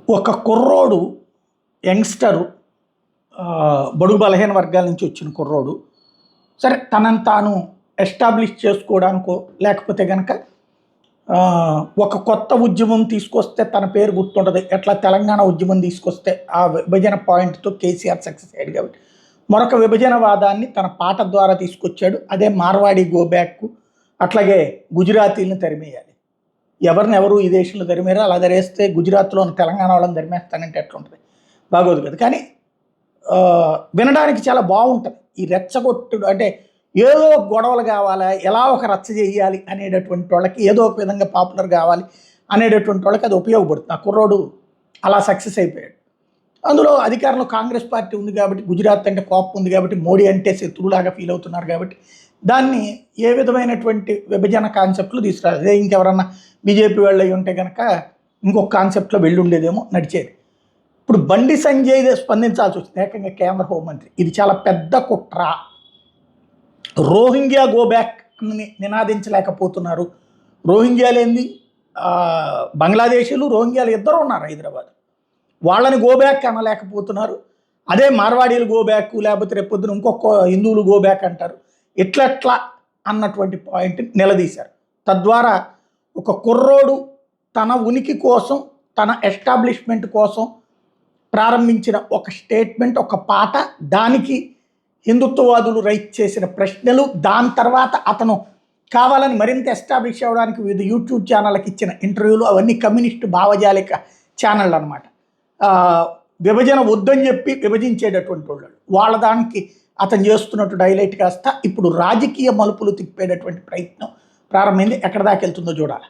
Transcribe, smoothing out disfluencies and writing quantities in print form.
ఒక కుర్రోడు యంగ్‌స్టరు బడుగు బలహీన వర్గాల నుంచి వచ్చిన కుర్రోడు సరే తనని తాను ఎస్టాబ్లిష్ చేసుకోవడానికో లేకపోతే గనక ఒక కొత్త ఉద్యమం తీసుకొస్తే తన పేరు గుర్తుంటది. ఎట్లా తెలంగాణ ఉద్యమం తీసుకొస్తే ఆ విభజన పాయింట్‌తో కేసీఆర్ సక్సెస్ అయ్యాడు కాబట్టి, మరొక విభజనవాదాన్ని తన పాట ద్వారా తీసుకొచ్చాడు. అదే మార్వాడి గో బ్యాక్, అట్లాగే గుజరాతీలను తరిమేయాలి. ఎవరు ఈ దేశంలో తరిమారో అలా తరిమేస్తే గుజరాత్‌లోని తెలంగాణ వాళ్ళని తరిమేస్తానంటే ఎట్లుంటది? బాగోదు కదా! కానీ వినడానికి చాలా బాగుంటది. ఈ రెచ్చగొట్టుడు అంటే ఏదో గొడవలు కావాలా, ఎలా ఒక రచ్చ చేయాలి అనేటటువంటి వాళ్ళకి, ఏదో ఒక విధంగా పాపులర్ కావాలి అనేటటువంటి వాళ్ళకి అది ఉపయోగపడుతుంది. ఆ కుర్రోడు అలా సక్సెస్ అయిపోయాడు. అందులో అధికారంలో కాంగ్రెస్ పార్టీ ఉంది కాబట్టి, గుజరాత్ అంటే కోపం ఉంది కాబట్టి, మోడీ అంటే శత్రువులాగా ఫీల్ అవుతున్నారు కాబట్టి, దాన్ని ఏ విధమైనటువంటి విభజన కాన్సెప్ట్లు తీసుకురాలి. అదే ఇంకెవరన్నా బీజేపీ వాళ్ళు అయి ఉంటే కనుక ఇంకొక కాన్సెప్ట్లో వెళ్ళి ఉండేదేమో, నడిచేది. ఇప్పుడు బండి సంజయ్ స్పందించాల్సి వచ్చింది, ఏకంగా కేంద్ర హోంమంత్రి. ఇది చాలా పెద్ద కుట్ర, రోహింగ్యా గో బ్యాక్ అని నినాదించలేకపోతున్నారు. రోహింగ్యాలు ఏంది, బంగ్లాదేశీలు రోహింగ్యాలు ఇద్దరు ఉన్నారు హైదరాబాద్, వాళ్ళని గో బ్యాక్ అనలేకపోతున్నారు. అదే మార్వాడీలు గో బ్యాక్, లేకపోతే రేపొద్దున ఇంకొక హిందువులు గో బ్యాక్ అంటారు. ఎట్లా అన్నటువంటి పాయింట్ నిలదీశారు. తద్వారా ఒక కుర్రోడు తన ఉనికి కోసం, తన ఎస్టాబ్లిష్మెంట్ కోసం ప్రారంభించిన ఒక స్టేట్మెంట్, ఒక పాట, దానికి హిందుత్వవాదులు రైట్ చేసిన ప్రశ్నలు, దాని తర్వాత అతను కావాలని మరింత ఎస్టాబ్లిష్ అవ్వడానికి వివిధ యూట్యూబ్ ఛానళ్ళకి ఇచ్చిన ఇంటర్వ్యూలు, అవన్నీ కమ్యూనిస్టు భావజాలిక ఛానళ్ళు అనమాట. విభజన వద్దని చెప్పి విభజించేటటువంటి వాళ్ళు, వాళ్ళ దానికి అతను చేస్తున్నట్టు హైలైట్ కాస్త ఇప్పుడు రాజకీయ మలుపులు తిప్పేటటువంటి ప్రయత్నం ప్రారంభమైంది. ఎక్కడ దాకా వెళ్తుందో చూడాలి.